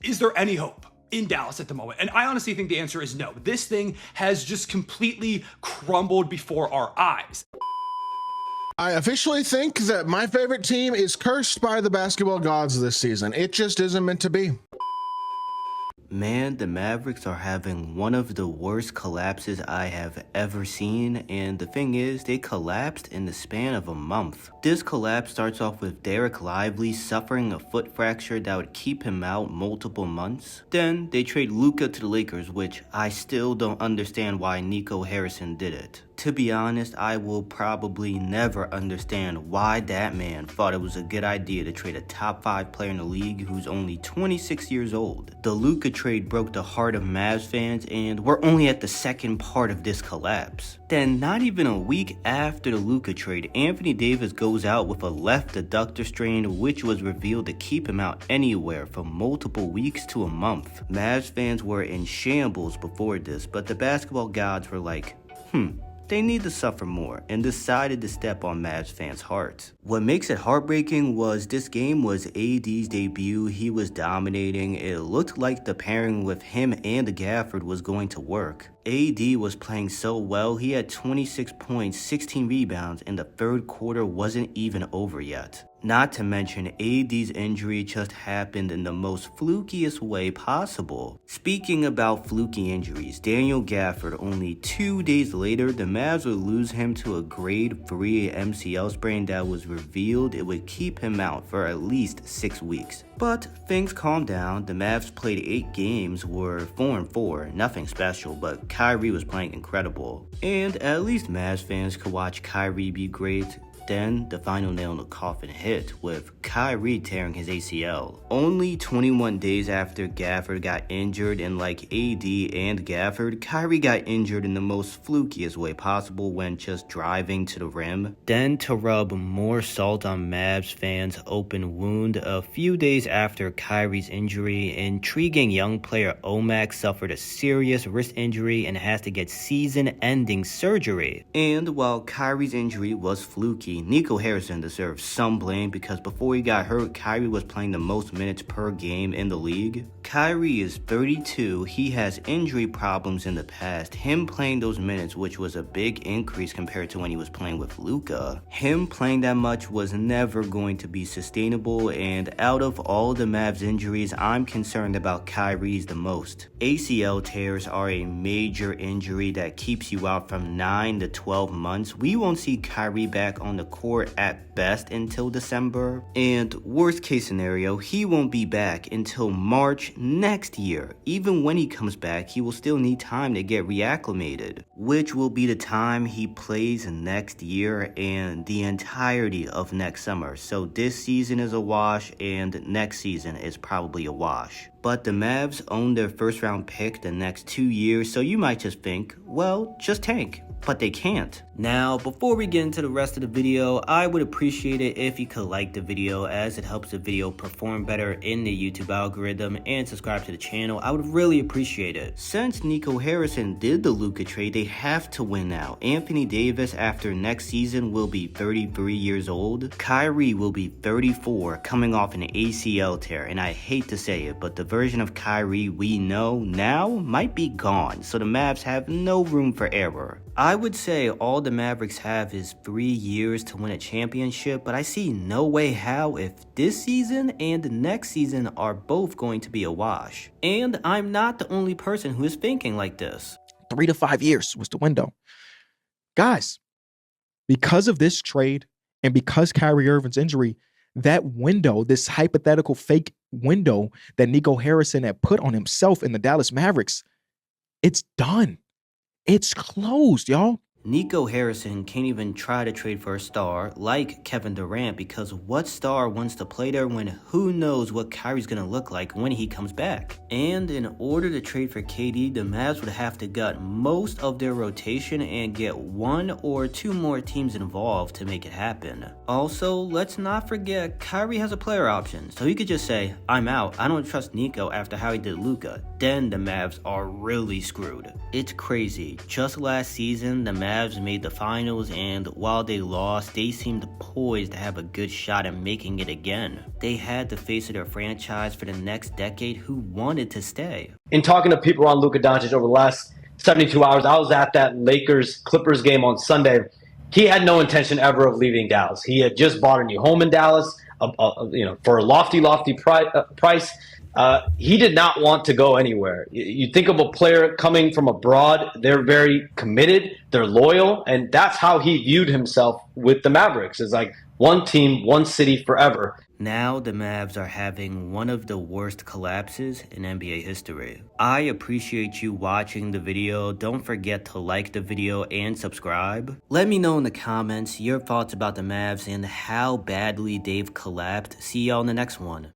Is there any hope in Dallas at the moment? And I honestly think the answer is no. This thing has just completely crumbled before our eyes. I officially think that my favorite team is cursed by the basketball gods this season. It just isn't meant to be. Man, the Mavericks are having one of the worst collapses I have ever seen, and the thing is, they collapsed in the span of a month. This collapse starts off with Derek Lively suffering a foot fracture that would keep him out multiple months. Then, they trade Luka to the Lakers, which I still don't understand why Nico Harrison did it. To be honest, I will probably never understand why that man thought it was a good idea to trade a top 5 player in the league who's only 26 years old. The Luka trade broke the heart of Mavs fans, and we're only at the second part of this collapse. Then, not even a week after the Luka trade, Anthony Davis goes out with a left adductor strain, which was revealed to keep him out anywhere from multiple weeks to a month. Mavs fans were in shambles before this, but the basketball gods were like, they need to suffer more, and decided to step on Mavs fans' hearts. What makes it heartbreaking was this game was AD's debut. He was dominating. It looked like the pairing with him and Gafford was going to work. AD was playing so well. He had 26 points, 16 rebounds, and the third quarter wasn't even over yet. Not to mention, AD's injury just happened in the most flukiest way possible. Speaking about fluky injuries, Daniel Gafford, only 2 days later, the Mavs would lose him to a grade 3 MCL sprain that was revealed it would keep him out for at least 6 weeks. But things calmed down. The Mavs played 8 games, were 4-4, nothing special, but Kyrie was playing incredible. And at least Mavs fans could watch Kyrie be great. Then, the final nail in the coffin hit, with Kyrie tearing his ACL. Only 21 days after Gafford got injured, and like AD and Gafford, Kyrie got injured in the most flukiest way possible when just driving to the rim. Then, to rub more salt on Mavs fans' open wound, a few days after Kyrie's injury, intriguing young player Omax suffered a serious wrist injury and has to get season-ending surgery. And while Kyrie's injury was fluky, Nico Harrison deserves some blame because before he got hurt, Kyrie was playing the most minutes per game in the league. Kyrie is 32, he has injury problems in the past. Him playing those minutes, which was a big increase compared to when he was playing with Luka, him playing that much was never going to be sustainable, and out of all the Mavs injuries, I'm concerned about Kyrie's the most. ACL tears are a major injury that keeps you out from 9 to 12 months. We won't see Kyrie back on the court at best until December, and worst case scenario, he won't be back until March next year. Even when he comes back, he will still need time to get reacclimated, which will be the time he plays next year and the entirety of next summer. So this season is a wash, and next season is probably a wash. But the Mavs own their first round pick the next 2 years, so you might just think, well, just tank. But they can't. Now, before we get into the rest of the video, I would appreciate it if you could like the video, as it helps the video perform better in the YouTube algorithm, and subscribe to the channel. I would really appreciate it. Since Nico Harrison did the Luka trade, they have to win now. Anthony Davis after next season will be 33 years old. Kyrie will be 34, coming off an ACL tear, and I hate to say it, but the version of Kyrie we know now might be gone, so the Mavs have no room for error. I would say all the Mavericks have is 3 years to win a championship, but I see no way how if this season and the next season are both going to be a wash. And I'm not the only person who is thinking like this. 3 to 5 years was the window. Guys, because of this trade and because Kyrie Irving's injury, that window, this hypothetical fake window that Nico Harrison had put on himself in the Dallas Mavericks, it's done. It's closed, y'all. Nico Harrison can't even try to trade for a star like Kevin Durant, because what star wants to play there when who knows what Kyrie's gonna look like when he comes back? And in order to trade for KD, the Mavs would have to gut most of their rotation and get 1 or 2 more teams involved to make it happen. Also, let's not forget Kyrie has a player option, so he could just say, I'm out, I don't trust Nico after how he did Luka. then the Mavs are really screwed. It's crazy. Just last season, the Mavs made the finals, and while they lost, they seemed poised to have a good shot at making it again. They had the face of their franchise for the next decade who wanted to stay. In talking to people around Luka Doncic over the last 72 hours, I was at that Lakers-Clippers game on Sunday. He had no intention ever of leaving Dallas. He had just bought a new home in Dallas, for a lofty price. He did not want to go anywhere. You think of a player coming from abroad, they're very committed, they're loyal, and that's how he viewed himself with the Mavericks. It's like one team, one city forever. Now the Mavs are having one of the worst collapses in NBA history. I appreciate you watching the video. Don't forget to like the video and subscribe. Let me know in the comments your thoughts about the Mavs and how badly they've collapsed. See y'all in the next one.